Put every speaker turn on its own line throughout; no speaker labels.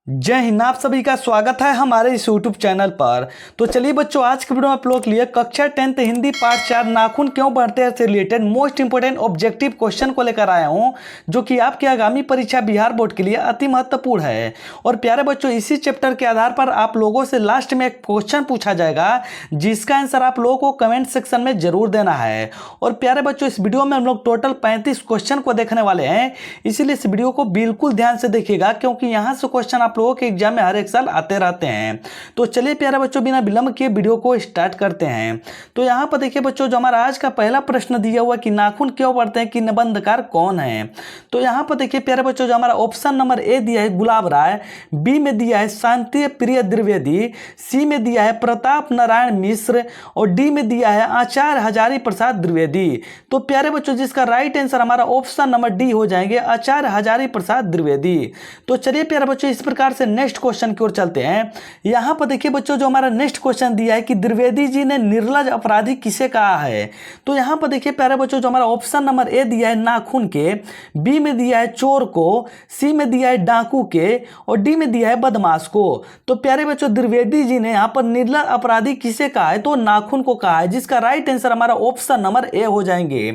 जय हिंद। आप सभी का स्वागत है हमारे इस यूट्यूब चैनल पर। तो चलिए बच्चों, आज के वीडियो में आप लोग के लिए कक्षा 10th हिंदी पार्ट 4 नाखून क्यों बढ़ते हैं से related most important objective question को लेकर आया हूं, जो कि आपकी आगामी परीक्षा बिहार बोर्ड के लिए अति महत्वपूर्ण है। और प्यारे बच्चों, इसी चैप्टर के आधार पर आप लोगों से लास्ट में एक क्वेश्चन पूछा जाएगा, जिसका आंसर आप लोगों को कमेंट सेक्शन में जरूर देना है। और प्यारे बच्चों, इस वीडियो में हम लोग टोटल 35 क्वेश्चन को देखने वाले हैं, इसीलिए इस वीडियो को बिल्कुल ध्यान से देखिएगा, क्योंकि यहाँ से क्वेश्चन आप लोगों के एग्जाम में हर एक साल आते रहते हैं। तो चलिए प्यारे बच्चों, बिना विलंब के वीडियो को स्टार्ट करते हैं। तो यहाँ पर देखिए बच्चों, जो हमारा आज का पहला प्रश्न दिया हुआ कि नाखून क्यों बढ़ते हैं, कि निबंधकार कौन है। तो यहाँ पर देखिए प्यारे बच्चों, जो हमारा ऑप्शन नंबर ए दिया है गुलाब राय, बी में दिया है शांति प्रिय द्विवेदी, सी में दिया है प्रताप नारायण मिश्र और डी में दिया है आचार्य हजारी प्रसाद द्विवेदी। तो प्यारे बच्चों, जिसका राइट आंसर हमारा ऑप्शन नंबर डी हो जाएंगे, आचार्य हजारी प्रसाद द्विवेदी। तो चलिए प्यारे बच्चों, इस प्रकार से नेक्स्ट क्वेश्चन की ओर चलते हैं। यहां पर देखिए बच्चों, जो हमारा नेक्स्ट क्वेश्चन दिया है कि द्विवेदी जी ने निर्लज अपराधी किसे कहा है। तो यहां पर देखिए प्यारे बच्चों, जो हमारा ऑप्शन नंबर ए दिया है नाखून के, बी में दिया है चोर को, सी में दिया है डाकू के और डी में दिया है बदमाश को। तो प्यारे बच्चों, द्विवेदी जी ने यहां पर निर्लज अपराधी किसे कहा है, तो नाखून को कहा है, जिसका राइट आंसर हमारा ऑप्शन नंबर ए हो जाएंगे।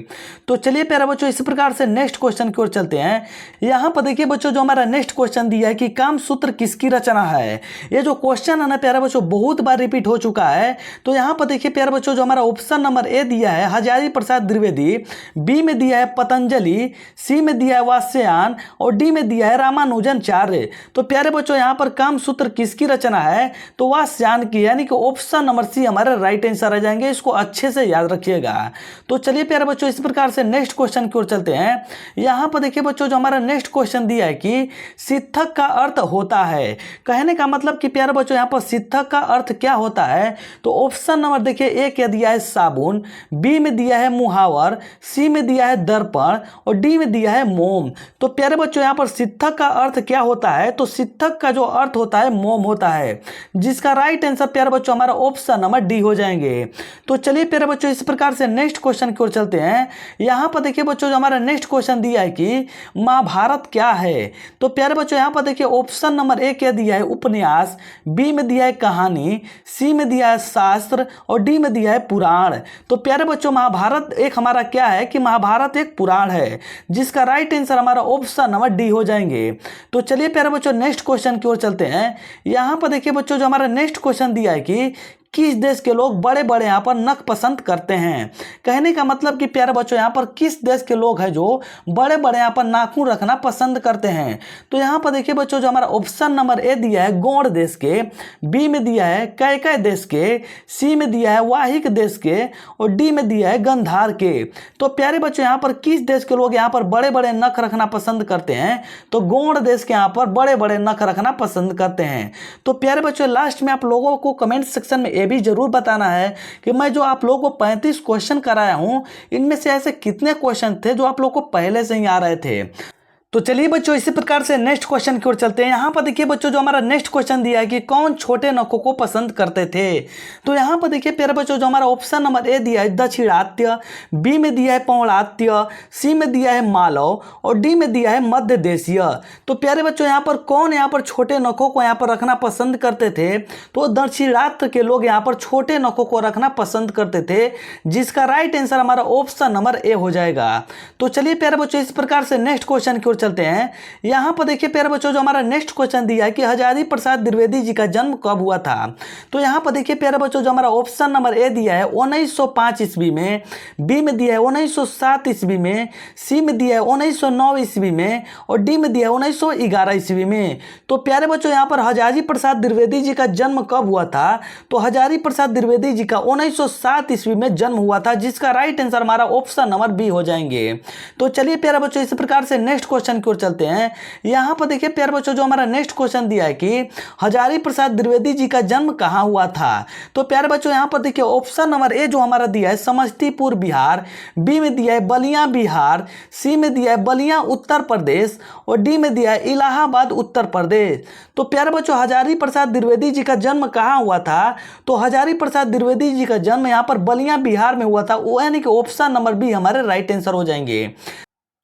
तो चलिए प्यारे बच्चों, इस प्रकार से नेक्स्ट क्वेश्चन की ओर चलते हैं। यहां पर देखिए बच्चों, जो हमारा नेक्स्ट क्वेश्चन दिया है कि काम सूत्र किसकी रचना है। ये जो क्वेश्चन है ना प्यारे बच्चों, बहुत बार रिपीट हो चुका है। तो यहां पर देखिए प्यारे बच्चों, जो हमारा ऑप्शन नंबर ए दिया है हजारी प्रसाद द्विवेदी, बी में दिया है पतंजलि, सी में दिया है वात्स्यायन और डी में दिया है रामानुजनाचार्य। तो प्यारे बच्चों, यहां पर काम सूत्र किसकी रचना है, तो वात्स्यायन की, यानी कि ऑप्शन नंबर सी हमारे राइट आंसर आ जाएंगे। इसको अच्छे से याद रखिएगा। तो चलिए प्यारे बच्चों, इस प्रकार से नेक्स्ट क्वेश्चन की ओर चलते हैं। यहां पर देखिए बच्चों, जो हमारा नेक्स्ट क्वेश्चन दिया है कि शिक्षक का अर्थ होता है। कहने का मतलब कि प्यारे बच्चों, यहां पर शिक्षक का अर्थ क्या होता है। तो ऑप्शन नंबर देखिए ए क्या दिया है साबुन, बी में दिया है मुहावर, सी में दिया है दर्पण और डी में दिया है मोम। तो प्यारे बच्चों, यहां पर शिक्षक का अर्थ क्या होता है, तो शिक्षक का जो अर्थ होता है मोम होता है, जिसका राइट आंसर प्यारे बच्चों हमारा ऑप्शन नंबर डी हो जाएंगे। तो चलिए प्यारे बच्चों, इस प्रकार से नेक्स्ट क्वेश्चन की ओर चलते हैं। यहां पर देखिए बच्चों, जो हमारा नेक्स्ट क्वेश्चन दिया है कि महाभारत क्या है। तो प्यारे बच्चों, यहां पर देखिए ऑप्शन नंबर ए क्या दिया है उपन्यास, बी में दिया है कहानी, सी में दिया है शास्त्र और डी में दिया है पुराण। तो प्यारे बच्चों, महाभारत एक हमारा क्या है, कि महाभारत एक पुराण है, जिसका राइट आंसर हमारा ऑप्शन नंबर डी हो जाएंगे। तो चलिए प्यारे बच्चों, नेक्स्ट क्वेश्चन की ओर चलते हैं। यहां पर देखिए बच्चों, जो हमारा नेक्स्ट क्वेश्चन दिया है कि किस देश के लोग बड़े बड़े यहाँ पर नख पसंद करते हैं। कहने का मतलब कि प्यारे बच्चों, यहाँ पर किस देश के लोग हैं जो बड़े बड़े यहाँ पर नाखून रखना पसंद करते हैं। तो यहाँ पर देखिए बच्चों, जो हमारा ऑप्शन नंबर ए दिया है गौड़ देश के, बी में दिया है कैकय देश के, सी में दिया है वाहिक देश के और डी में दिया है गंधार के। तो प्यारे बच्चों, यहाँ पर किस देश के लोग यहाँ पर बड़े बड़े नख रखना पसंद करते हैं, तो गौड़ देश के यहाँ पर बड़े बड़े नख रखना पसंद करते हैं। तो प्यारे बच्चों, लास्ट में आप लोगों को कमेंट सेक्शन में ये भी जरूर बताना है कि मैं जो आप लोगों को 35 क्वेश्चन कराया हूं, इनमें से ऐसे कितने क्वेश्चन थे जो आप लोगों को पहले से ही आ रहे थे। तो चलिए बच्चों, इसी प्रकार से नेक्स्ट क्वेश्चन की ओर चलते हैं। यहाँ पर देखिए बच्चों, जो हमारा नेक्स्ट क्वेश्चन दिया है कि कौन छोटे नखों को पसंद करते थे। तो यहाँ पर देखिए प्यारे बच्चों, जो हमारा ऑप्शन नंबर ए दिया है दक्षिणात्य, बी में दिया है पौणात्य, सी में दिया है मालव और डी में दिया है मध्य देशीय। तो प्यारे बच्चों, यहाँ पर कौन यहाँ पर छोटे नखों को यहाँ पर रखना पसंद करते थे, तो दक्षिणात्य के लोग यहाँ पर छोटे नखों को रखना पसंद करते थे, जिसका राइट आंसर हमारा ऑप्शन नंबर ए हो जाएगा। तो चलिए प्यारे बच्चों, इस प्रकार से नेक्स्ट क्वेश्चन की ओर चलते हैं। यहां पर देखिए प्यारे बच्चों, जो हमारा नेक्स्ट क्वेश्चन दिया है कि हजारी प्रसाद द्विवेदी जी का जन्म कब हुआ था। तो यहां पर देखिए प्यारे बच्चों, जो हमारा ऑप्शन नंबर ए दिया है 1905 ईस्वी में, बी में दिया है 1907 ईस्वी में, सी में दिया है 1909 ईस्वी में और डी में दिया है 1911 ईस्वी में। तो प्यारे बच्चों, यहां पर हजारी प्रसाद द्विवेदी जी का जन्म कब हुआ था, तो हजारी प्रसाद द्विवेदी जी का 1907 ईस्वी में जन्म हुआ था, जिसका राइट आंसर हमारा ऑप्शन नंबर बी हो जाएंगे। तो चलिए प्यारे बच्चों, इस प्रकार से नेक्स्ट क्वेश्चन की ओर चलते हैं। यहां पर देखिए प्यारे बच्चों, जो हमारा नेक्स्ट क्वेश्चन दिया है कि हजारी प्रसाद द्विवेदी जी का जन्म कहां हुआ था। तो प्यारे बच्चों, यहां पर देखिए ऑप्शन नंबर ए जो हमारा दिया है समस्तीपुर बिहार, बी में दिया है बलिया बिहार, सी में दिया है बलिया उत्तर प्रदेश और डी में दिया है इलाहाबाद उत्तर प्रदेश। तो प्यारे बच्चों, हजारी प्रसाद द्विवेदी जी का जन्म कहां हुआ था, तो हजारी प्रसाद द्विवेदी जी का जन्म यहां पर बलिया बिहार में हुआ था, यानी कि ऑप्शन नंबर बी हमारे राइट आंसर हो जाएंगे।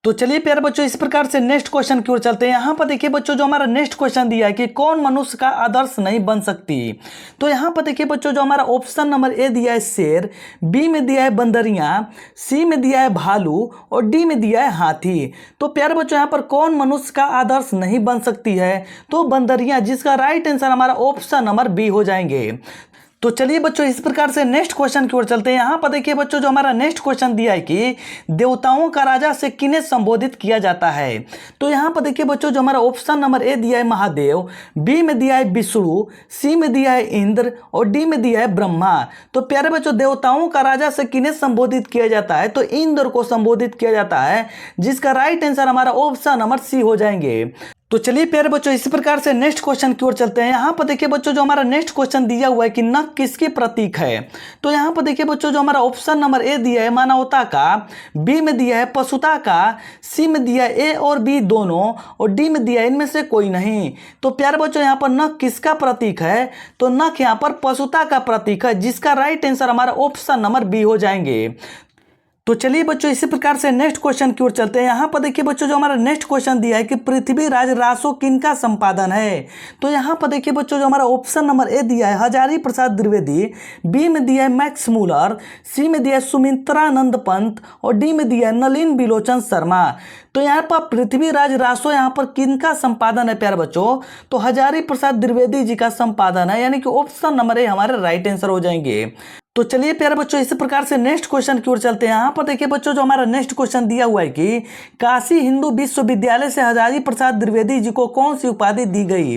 तो चलिए प्यारे बच्चों इस प्रकार से नेक्स्ट क्वेश्चन की ओर चलते हैं। यहाँ पर देखिए बच्चों जो हमारा नेक्स्ट क्वेश्चन दिया है कि कौन मनुष्य का आदर्श नहीं बन सकती। तो यहाँ पर देखिए बच्चों जो हमारा ऑप्शन नंबर ए दिया है शेर, बी में दिया है बंदरियां, सी में दिया है भालू और डी में दिया है हाथी। तो प्यारे बच्चों यहाँ पर कौन मनुष्य का आदर्श नहीं बन सकती है, तो बंदरियां, जिसका राइट आंसर हमारा ऑप्शन नंबर बी हो जाएंगे। तो चलिए बच्चों इस प्रकार से नेक्स्ट क्वेश्चन की ओर चलते हैं। यहाँ पर देखिए बच्चों जो हमारा नेक्स्ट क्वेश्चन दिया है कि देवताओं का राजा से किन्हें संबोधित किया जाता है। तो यहाँ पर देखिए बच्चों जो हमारा ऑप्शन नंबर ए दिया है महादेव, बी में दिया है विष्णु, सी में दिया है इंद्र और डी में दिया है ब्रह्मा। तो प्यारे बच्चों देवताओं का राजा से किन्हें संबोधित किया जाता है, तो इंद्र को संबोधित किया जाता है, जिसका राइट आंसर हमारा ऑप्शन नंबर सी हो जाएंगे। तो चलिए प्यारे बच्चों इसी प्रकार से नेक्स्ट क्वेश्चन की ओर चलते हैं। यहाँ पर देखिए बच्चों जो हमारा नेक्स्ट क्वेश्चन दिया हुआ है कि नख किसकी प्रतीक है। तो यहाँ पर देखिए बच्चों जो हमारा ऑप्शन नंबर ए दिया है मानवता का, बी में दिया है पशुता का, सी में दिया है ए और बी दोनों और डी में दिया है इनमें से कोई नहीं। तो प्यारे बच्चों यहाँ पर नख किसका प्रतीक है, तो नख यहाँ पर पशुता का प्रतीक है, जिसका राइट आंसर हमारा ऑप्शन नंबर बी हो जाएंगे। तो चलिए बच्चों इसी प्रकार से नेक्स्ट क्वेश्चन की ओर चलते हैं। यहाँ पर देखिए बच्चों जो हमारा नेक्स्ट क्वेश्चन दिया है कि पृथ्वीराज रासो किनका संपादन है। तो यहाँ पर देखिए बच्चों जो हमारा ऑप्शन नंबर ए दिया है हजारी प्रसाद द्विवेदी, बी में दिया है मैक्स मूलर, सी में दिया है सुमित्रानंद पंत और डी में दिया है नलिन बिलोचन शर्मा। तो यहाँ पर पृथ्वीराज रासो यहाँ पर किनका संपादन है प्यारे बच्चों, तो हजारी प्रसाद द्विवेदी जी का संपादन है, यानी कि ऑप्शन नंबर ए हमारे राइट आंसर हो जाएंगे। तो चलिए प्यारे बच्चों इसी प्रकार से नेक्स्ट क्वेश्चन की ओर चलते हैं। यहाँ पर देखिए बच्चों जो हमारा नेक्स्ट क्वेश्चन दिया हुआ है कि काशी हिंदू विश्वविद्यालय से हजारी प्रसाद द्विवेदी जी को कौन सी उपाधि दी गई।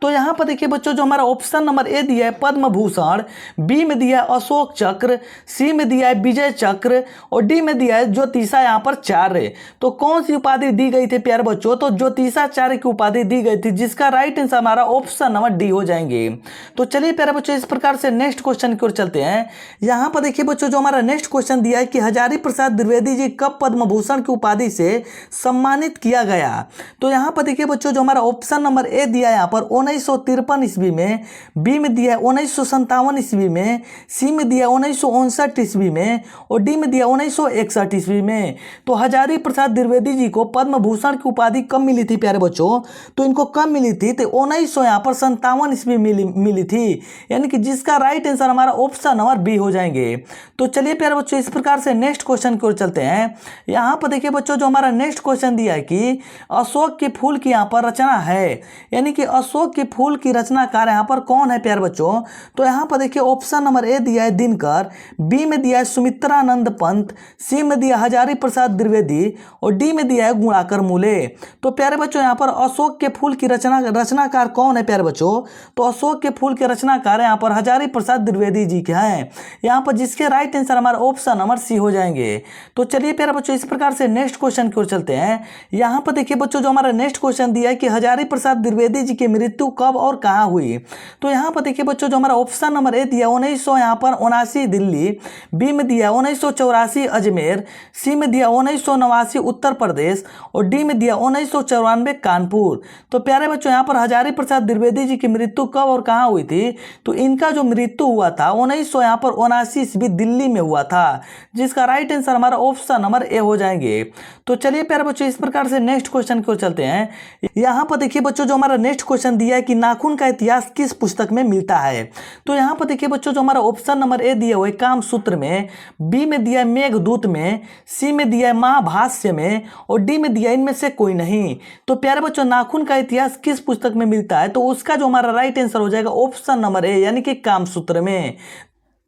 तो यहाँ पर देखिए बच्चों जो हमारा ऑप्शन नंबर ए दिया है पद्म भूषण, बी में दिया है अशोक चक्र, सी में दिया है विजय चक्र और डी में दिया है ज्योतिषा यहाँ पर चार्य। तो कौन सी उपाधि दी गई थी प्यारे बच्चों, तो ज्योतिषाचार्य की उपाधि दी गई थी, जिसका राइट आंसर हमारा ऑप्शन नंबर डी हो जाएंगे। तो चलिए प्यारे बच्चों इस प्रकार से नेक्स्ट क्वेश्चन की ओर चलते हैं। यहाँ पर देखिए बच्चों जो हमारा नेक्स्ट क्वेश्चन दिया है कि हजारी प्रसाद द्विवेदी जी कब पद्म भूषण की उपाधि से सम्मानित किया गया। तो यहाँ पर देखिए बच्चों जो हमारा ऑप्शन नंबर ए दिया है यहाँ पर 1953 ईस्वी में, बी में दिया है 1957 ईस्वी में, सी में दिया 1959 ईस्वी में और डी में दिया 1961 ईस्वी में। तो हजारी प्रसाद द्विवेदी जी को पद्म भूषण की उपाधि कब मिली थी प्यारे बच्चों, तो इनको कब मिली थी, तो 1957 ईस्वी मिली थी, यानी कि जिसका राइट आंसर हमारा ऑप्शन नंबर बी हो जाएंगे। तो चलिए प्यारे बच्चों इस प्रकार से नेक्स्ट क्वेश्चन की ओर चलते हैं। यहाँ पर देखिए बच्चों जो हमारा नेक्स्ट क्वेश्चन दिया है कि अशोक के फूल की यहाँ पर रचना है, यानी कि अशोक के फूल की रचनाकार यहाँ पर कौन है प्यारे बच्चों। तो यहाँ पर देखिए ऑप्शन नंबर ए दिया है दिनकर, बी में दिया है सुमित्रानंद पंत, सी में दिया हजारी प्रसाद द्विवेदी और डी में दिया है गुणाकर मूले। तो प्यारे बच्चों यहाँ पर अशोक के फूल की रचनाकार कौन है प्यारे बच्चों, तो अशोक के फूल के रचनाकार यहाँ पर हजारी प्रसाद द्विवेदी जी के हैं, यहाँ पर जिसके राइट आंसर हमारा ऑप्शन नंबर सी हो जाएंगे। तो चलिए प्यारे बच्चों इस प्रकार से नेक्स्ट क्वेश्चन की ओर चलते हैं। यहाँ पर देखिए बच्चों जो हमारा नेक्स्ट क्वेश्चन दिया है कि हजारी प्रसाद द्विवेदी जी की मृत्यु कब और कहाँ हुई। तो यहाँ पर देखिए बच्चों जो हमारा ऑप्शन नंबर ए दिया 1979 दिल्ली, बी में दिया 1984 अजमेर, सी में दिया 1989 उत्तर प्रदेश और डी में दिया 1994 कानपुर। तो प्यारे बच्चों यहाँ पर हजारी प्रसाद द्विवेदी जी की मृत्यु कब और कहाँ हुई थी, तो इनका जो मृत्यु हुआ था 1979 ईस्वी दिल्ली में हुआ था, जिसका राइट आंसर हमारा ऑप्शन नंबर ए हो जाएंगे। तो चलिए प्यारे बच्चों इस प्रकार से नेक्स्ट क्वेश्चन को चलते हैं। यहाँ पर देखिए बच्चों जो हमारा नेक्स्ट क्वेश्चन दिया है कि नाखून का इतिहास किस पुस्तक में मिलता है। तो यहाँ पर देखिए बच्चों जो हमारा ऑप्शन नंबर ए दिया हुआ है कामसूत्र में, बी में दिया है मेघदूत में, सी में दिया है महाभाष्य में और डी में दिया इनमें से कोई नहीं। तो प्यारे बच्चों नाखून का इतिहास किस पुस्तक में मिलता है, तो उसका जो हमारा राइट आंसर हो जाएगा ऑप्शन नंबर ए, यानी कि कामसूत्र में।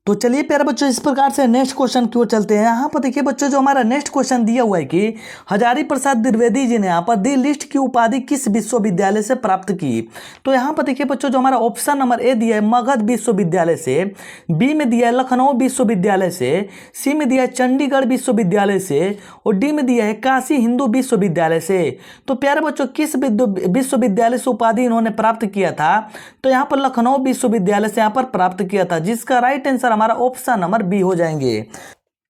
तो चलिए प्यारे बच्चों इस प्रकार से नेक्स्ट क्वेश्चन की ओर चलते हैं। यहाँ पर देखिए बच्चों जो हमारा नेक्स्ट क्वेश्चन दिया हुआ है कि हजारी प्रसाद द्विवेदी जी ने यहाँ पर दी लिस्ट की उपाधि किस विश्वविद्यालय से प्राप्त की। तो यहाँ पर देखिए बच्चों जो हमारा ऑप्शन नंबर ए दिया है मगध विश्वविद्यालय से, बी में दिया है लखनऊ विश्वविद्यालय से, सी में दिया है चंडीगढ़ विश्वविद्यालय से और डी में दिया है काशी हिंदू विश्वविद्यालय से। तो प्यारे बच्चों किस विश्वविद्यालय से उपाधि इन्होंने प्राप्त किया था, तो यहाँ पर लखनऊ विश्वविद्यालय से यहाँ पर प्राप्त किया था, जिसका राइट आंसर हमारा ऑप्शन नंबर बी हो जाएंगे।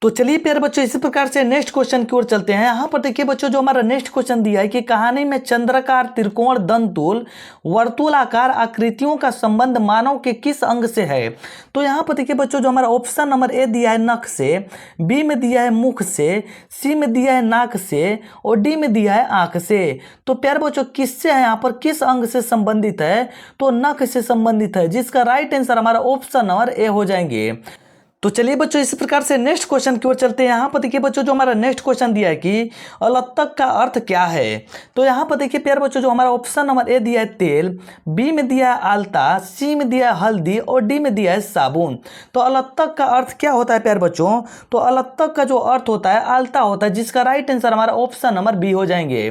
तो चलिए प्यारे बच्चों इसी प्रकार से नेक्स्ट क्वेश्चन की ओर चलते हैं। यहाँ पर देखिए बच्चों, जो हमारा नेक्स्ट क्वेश्चन दिया है कि कहानी में चंद्राकार, त्रिकोण, दंतुल, वर्तुलाकार आकृतियों का संबंध मानव के किस अंग से है। तो यहाँ पर देखिए बच्चों, जो हमारा ऑप्शन नंबर ए दिया है नख से, बी में दिया है मुख से, सी में दिया है नाक से और डी में दिया है आंख से। तो प्यारे बच्चों किससे है, यहाँ पर किस अंग से संबंधित है, तो नख से संबंधित है, जिसका राइट आंसर हमारा ऑप्शन नंबर ए हो जाएंगे। तो चलिए बच्चों इसी प्रकार से नेक्स्ट क्वेश्चन की ओर चलते हैं। यहाँ पर देखिए बच्चों, जो हमारा नेक्स्ट क्वेश्चन दिया है कि अलत्तक का अर्थ क्या है। तो यहाँ पर देखिए प्यारे बच्चों, जो हमारा ऑप्शन नंबर ए दिया है तेल, बी में दिया है आलता, सी में दिया है हल्दी और डी में दिया है साबुन। तो अलत्तक का अर्थ क्या होता है प्यारे बच्चों, तो अलत्तक का जो अर्थ होता है आलता होता है, जिसका राइट आंसर हमारा ऑप्शन नंबर बी हो जाएंगे।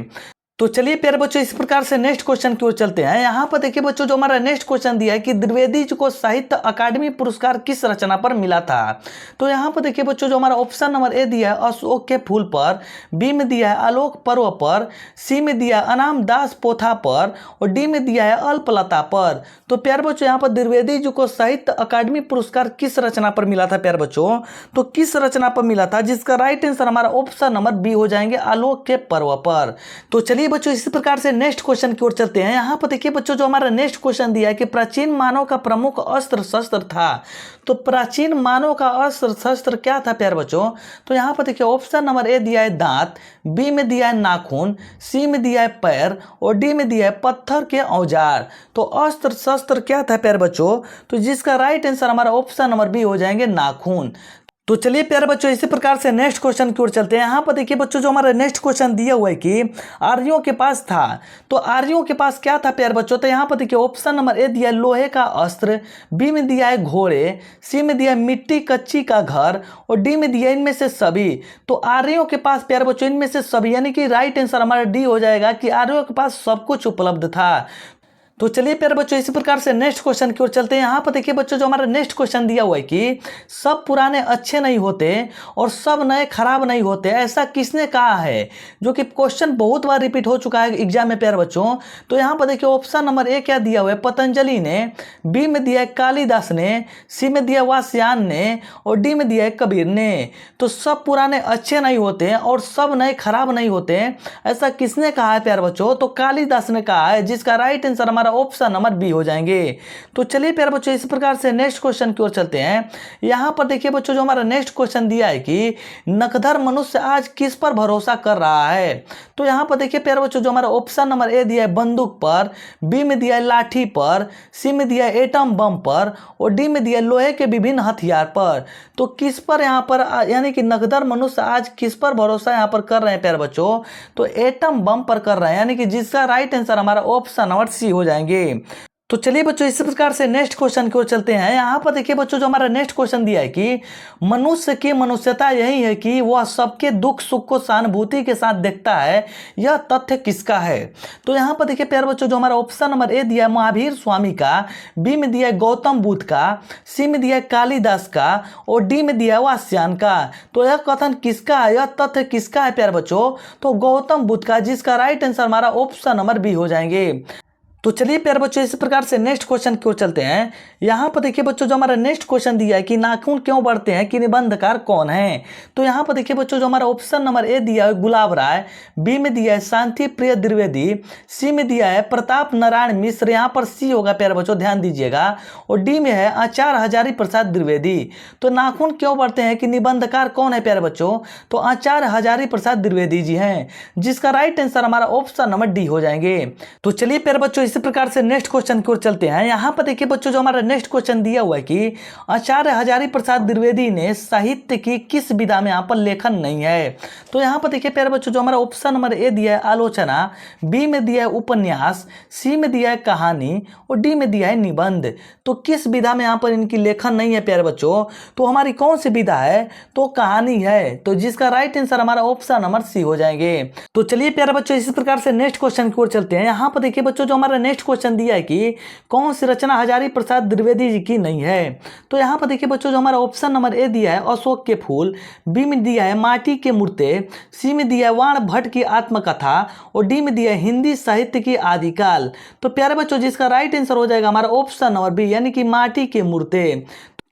तो चलिए प्यारे बच्चों इस प्रकार से नेक्स्ट क्वेश्चन की ओर चलते हैं। यहाँ पर देखिए बच्चों, जो हमारा नेक्स्ट क्वेश्चन दिया है कि द्विवेदी जी को साहित्य अकादमी पुरस्कार किस रचना पर मिला था। तो यहाँ पर देखिए बच्चों, जो हमारा ऑप्शन नंबर ए दिया है अशोक के फूल पर, बी में दिया है आलोक पर्व पर, सी में दिया है अनाम दास पोथा पर और डी में दिया है अल्पलता पर। तो प्यारे बच्चों यहाँ पर द्विवेदी जी को साहित्य अकादमी पुरस्कार किस रचना पर मिला था प्यारे बच्चों, तो किस रचना पर मिला था, जिसका राइट आंसर हमारा ऑप्शन नंबर बी हो जाएंगे, आलोक के पर्व पर। तो चलिए बच्चों इसी प्रकार से नेक्स्ट क्वेश्चन की ओर चलते हैं। यहाँ पर देखिए बच्चों, जो हमारा नेक्स्ट क्वेश्चन दिया है कि प्राचीन मानव का प्रमुख अस्त्र शस्त्र था। तो प्राचीन मानव का अस्त्र शस्त्र क्या था प्यारे बच्चों, तो यहाँ पर देखिए ऑप्शन नंबर ए दिया है दांत, बी में दिया है नाखून, सी में दिया है पैर और डी में दिया है पत्थर के औजार। तो अस्त्र शस्त्र क्या था प्यारे बच्चों, तो जिसका राइट आंसर हमारा ऑप्शन नंबर बी हो जाएंगे, नाखून। तो चलिए प्यारे बच्चों इसी प्रकार से नेक्स्ट क्वेश्चन की ओर चलते हैं। यहाँ पर देखिए बच्चों, जो हमारा नेक्स्ट क्वेश्चन दिया हुआ है कि आर्यों के पास था। तो आर्यों के पास क्या था प्यारे बच्चों, तो यहाँ पर देखिए ऑप्शन नंबर ए दिया है लोहे का अस्त्र, बी में दिया है घोड़े, सी में दिया है मिट्टी कच्ची का घर और डी में दिया है इनमें से सभी। तो आर्यों के पास प्यारे बच्चों इनमें से सभी, यानी कि राइट आंसर हमारा डी हो जाएगा कि आर्यों के पास सब कुछ उपलब्ध था। तो चलिए प्यारे बच्चों इसी प्रकार से नेक्स्ट क्वेश्चन की ओर चलते हैं। यहाँ पर देखिए बच्चों, जो हमारा नेक्स्ट क्वेश्चन दिया हुआ है कि सब पुराने अच्छे नहीं होते और सब नए खराब नहीं होते, ऐसा किसने कहा है, जो कि क्वेश्चन बहुत बार रिपीट हो चुका है एग्जाम में प्यारे बच्चों। तो यहाँ पर देखिए ऑप्शन नंबर ए क्या दिया हुआ है, पतंजलि ने, बी में दिया है कालिदास ने, सी में दिया वात्स्यायन ने और डी में दिया है कबीर ने। तो सब पुराने अच्छे नहीं होते और सब नए खराब नहीं होते, ऐसा किसने कहा है प्यारे बच्चों, तो कालिदास ने कहा है, जिसका राइट आंसर हमारा ऑप्शन नंबर बी हो जाएंगे। तो चलिए प्यारे बच्चों इस प्रकार से नेक्स्ट क्वेश्चन की ओर चलते हैं। यहाँ पर देखिए बच्चों, जो हमारा नेक्स्ट क्वेश्चन दिया है कि नकदर मनुष्य आज किस पर भरोसा कर रहा है। तो यहाँ पर देखिए प्यारे बच्चों, जो हमारा ऑप्शन नंबर ए दिया है बंदूक पर, बी में दिया है लाठी पर, सी में दिया है एटम बम पर और डी में दिया है लोहे के विभिन्न हथियार पर। तो किस पर यहाँ पर, यानी कि नकदर मनुष्य आज किस पर भरोसा यहाँ पर कर रहे हैं प्यारे बच्चों, तो एटम बम पर कर रहे हैं, यानी कि जिसका राइट आंसर हमारा ऑप्शन नंबर सी हो जाएंगे। तो चलिए बच्चों इसी प्रकार से नेक्स्ट क्वेश्चन की ओर चलते हैं। यहाँ पर देखिए बच्चों, जो हमारा नेक्स्ट क्वेश्चन दिया है कि मनुष्य की मनुष्यता यही है कि वह सबके दुख सुख को सहानुभूति के साथ देखता है, यह तथ्य किसका है। तो यहाँ पर देखिए प्यारे बच्चों, जो हमारा ऑप्शन नंबर ए दिया है महावीर स्वामी का, बी में दिया है गौतम बुद्ध का, सी में दिया है कालिदास का और डी में दिया है वात्स्यायन का। तो यह कथन किसका है, यह तथ्य किसका है प्यारे बच्चों, तो गौतम बुद्ध का, जिसका राइट आंसर हमारा ऑप्शन नंबर बी हो जाएंगे। तो चलिए प्यारे बच्चों इस प्रकार से नेक्स्ट क्वेश्चन की ओर चलते हैं। यहाँ पर देखिए बच्चों, जो हमारा नेक्स्ट क्वेश्चन दिया है कि नाखून क्यों बढ़ते हैं, कि निबंधकार कौन है। तो यहाँ पर देखिए बच्चों, जो हमारा ऑप्शन नंबर ए दिया है गुलाब राय, बी में दिया है शांति प्रिय द्विवेदी, सी में दिया है प्रताप नारायण मिश्र, यहाँ पर सी होगा प्यारे बच्चों ध्यान दीजिएगा, और डी में है आचार्य हजारी प्रसाद द्विवेदी। तो नाखून क्यों बढ़ते हैं कि निबंधकार कौन है प्यारे बच्चों, तो आचार्य हजारी प्रसाद द्विवेदी जी हैं, जिसका राइट आंसर हमारा ऑप्शन नंबर डी हो जाएंगे। तो चलिए प्यारे बच्चों इसी प्रकार से नेक्स्ट क्वेश्चन की ओर चलते हैं। यहाँ पर देखिए बच्चों, जो हमारा नेक्स्ट क्वेश्चन दिया हुआ है कि आचार्य हजारी प्रसाद द्विवेदी ने साहित्य की किस विधा में यहाँ पर लेखन नहीं है। तो यहाँ पर देखिए प्यारे बच्चों, जो हमारा ऑप्शन नंबर ए दिया है आलोचना, बी में दिया है उपन्यास, सी में दिया है कहानी और डी में दिया है निबंध। तो किस विधा में यहाँ पर इनकी लेखन नहीं है प्यारे बच्चों, तो हमारी कौन सी विधा है, तो कहानी है, तो जिसका राइट आंसर हमारा ऑप्शन नंबर सी हो जाएंगे। तो चलिए प्यारे बच्चों इसी प्रकार से नेक्स्ट क्वेश्चन की ओर चलते हैं। यहाँ पर देखिए बच्चों, जो हमारा नेक्स्ट क्वेश्चन दिया है कि कौन सी रचना हजारी प्रसाद द्विवेदी जी की नहीं है। तो यहाँ पर देखिए बच्चों, जो हमारा ऑप्शन नंबर ए दिया है अशोक के फूल, बी में दिया है माटी के मूर्ते, सी में दिया है वाण भट्ट की आत्मकथा और डी में दिया है हिंदी साहित्य की आदिकाल। तो प्यारे बच्चों, जिसका राइट आंसर हो जाएगा हमारा ऑप्शन नंबर बी, यानी कि माटी के मूर्ते।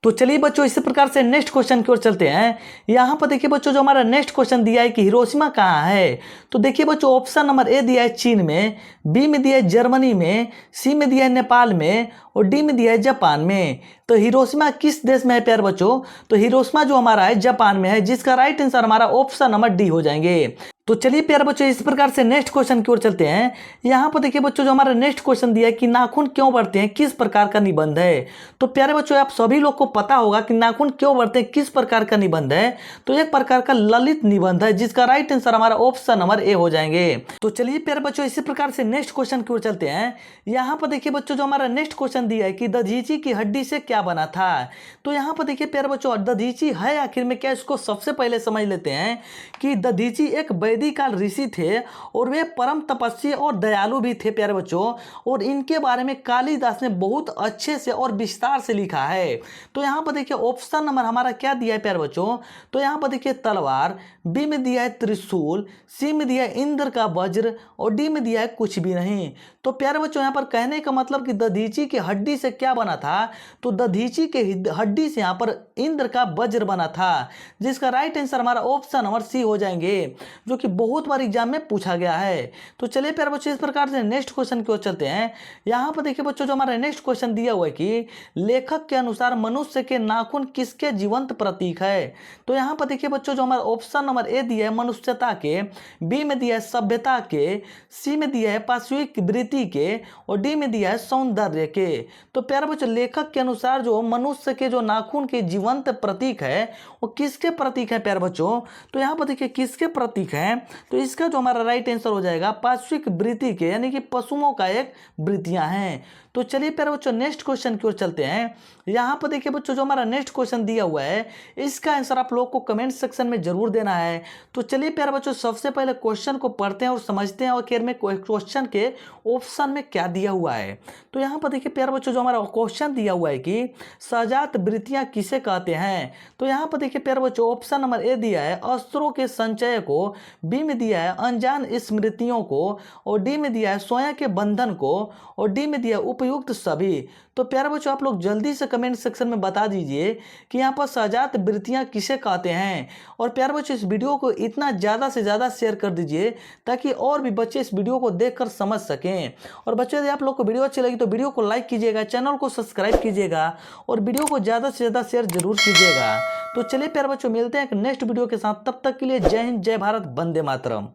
तो चलिए बच्चों इसी प्रकार से नेक्स्ट क्वेश्चन की ओर चलते हैं। यहाँ पर देखिए बच्चों जो हमारा नेक्स्ट क्वेश्चन दिया है कि हिरोशिमा कहाँ है। तो देखिए बच्चों ऑप्शन नंबर ए दिया है चीन में, बी में दिया है जर्मनी में, सी में दिया है नेपाल में और डी में दिया है जापान में। तो हिरोशिमा किस देश में है प्यारे बच्चों? तो हिरोशिमा जो हमारा है जापान में है, जिसका राइट आंसर हमारा ऑप्शन नंबर डी हो जाएंगे। तो चलिए प्यारे बच्चों इस प्रकार से नेक्स्ट क्वेश्चन की ओर चलते हैं। यहाँ पर देखिए बच्चों जो हमारा नेक्स्ट क्वेश्चन दिया है कि नाखून क्यों बढ़ते हैं, किस प्रकार का निबंध है। तो प्यारे बच्चों आप सभी लोग को पता होगा कि नाखून क्यों बढ़ते हैं किस प्रकार का निबंध है। तो एक प्रकार का ललित निबंध है, जिसका राइट आंसर हमारा ऑप्शन नंबर ए हो जाएंगे। तो चलिए प्यारे बच्चों इसी प्रकार से नेक्स्ट क्वेश्चन की ओर चलते हैं। यहाँ पर देखिए बच्चों जो हमारा नेक्स्ट क्वेश्चन दिया है कि दधीची की हड्डी से क्या बना था। तो यहाँ पर देखिए प्यारे बच्चों दधीची है आखिर में क्या, इसको सबसे पहले समझ लेते हैं कि दधीची एक वैदिक काल ऋषि थे और वे परम तपस्वी और दयालु भी थे प्यारे बच्चों। और इनके बारे में कालिदास ने बहुत अच्छे से और विस्तार से लिखा है। तो यहाँ पर देखिए ऑप्शन नंबर हमारा क्या दिया है प्यारे बच्चों? तो यहाँ पर देखिए तलवार, बी में दिया है त्रिशूल, सी में दिया है इंद्र का वज्र और डी में दिया है कुछ भी नहीं। तो प्यारे बच्चों यहाँ पर कहने का मतलब कि दधीची की हड्डी से क्या बना था। तो दधीची के हड्डी से यहाँ पर इंद्र का वज्र बना था, जिसका राइट आंसर हमारा ऑप्शन नंबर सी हो जाएंगे, जो कि बहुत बार एग्जाम में पूछा गया है। तो चलिए प्यारे बच्चों इस प्रकार से नेक्स्ट क्वेश्चन की ओर चलते हैं। यहाँ पर देखिए बच्चों जो हमारा नेक्स्ट क्वेश्चन दिया हुआ है कि लेखक के अनुसार मनुष्य के नाखून किसके जीवंत प्रतीक है। तो यहाँ पर देखिए बच्चों जो हमारा ऑप्शन नंबर ए दिया है मनुष्यता के, बी में दिया है सभ्यता के, सी में दिया है पाश्विक वृत्ति के और डी में दिया है सौंदर्य के। तो प्यारे बच्चों लेखक के अनुसार जो मनुष्य के जो नाखून के जीवंत प्रतीक है वो किसके प्रतीक है प्यारे बच्चों? तो यहाँ पर देखिए किसके प्रतीक है। तो इसका जो हमारा राइट आंसर हो जाएगा पाश्विक वृत्ति के, यानी कि पशुओं का एक वृत्तियां हैं। तो चलिए प्यारे बच्चों नेक्स्ट क्वेश्चन की ओर चलते हैं। यहाँ पर देखिए बच्चों जो हमारा नेक्स्ट क्वेश्चन दिया हुआ है इसका आंसर आप लोग को कमेंट सेक्शन में जरूर देना है। तो चलिए प्यारे बच्चों सबसे पहले क्वेश्चन को पढ़ते हैं और समझते हैं और आखिर में क्वेश्चन के ऑप्शन में क्या दिया हुआ है। तो यहाँ पर देखिए प्यारे बच्चों जो हमारा क्वेश्चन दिया हुआ है कि सजात वृत्तियां किसे कहते हैं। तो यहाँ पर देखिए प्यारे बच्चों ऑप्शन नंबर ए दिया है अस्त्रों के संचय को, बी में दिया है अनजान स्मृतियों को और डी में दिया है स्वयं के बंधन को और डी में दिया है उपयुक्त सभी। तो प्यारे बच्चों आप लोग जल्दी से कमेंट सेक्शन में बता दीजिए कि यहाँ पर सजात वृत्तियां किसे कहते हैं। और प्यारे बच्चों इस वीडियो को इतना ज़्यादा से ज़्यादा शेयर कर दीजिए ताकि और भी बच्चे इस वीडियो को देखकर समझ सकें। और बच्चों यदि आप लोग को वीडियो अच्छी लगी तो वीडियो को लाइक कीजिएगा, चैनल को सब्सक्राइब कीजिएगा और वीडियो को ज़्यादा से ज़्यादा शेयर जरूर कीजिएगा। तो चलिए प्यारे बच्चों मिलते हैं एक नेक्स्ट वीडियो के साथ, तब तक के लिए जय हिंद, जय भारत, वंदे मातरम।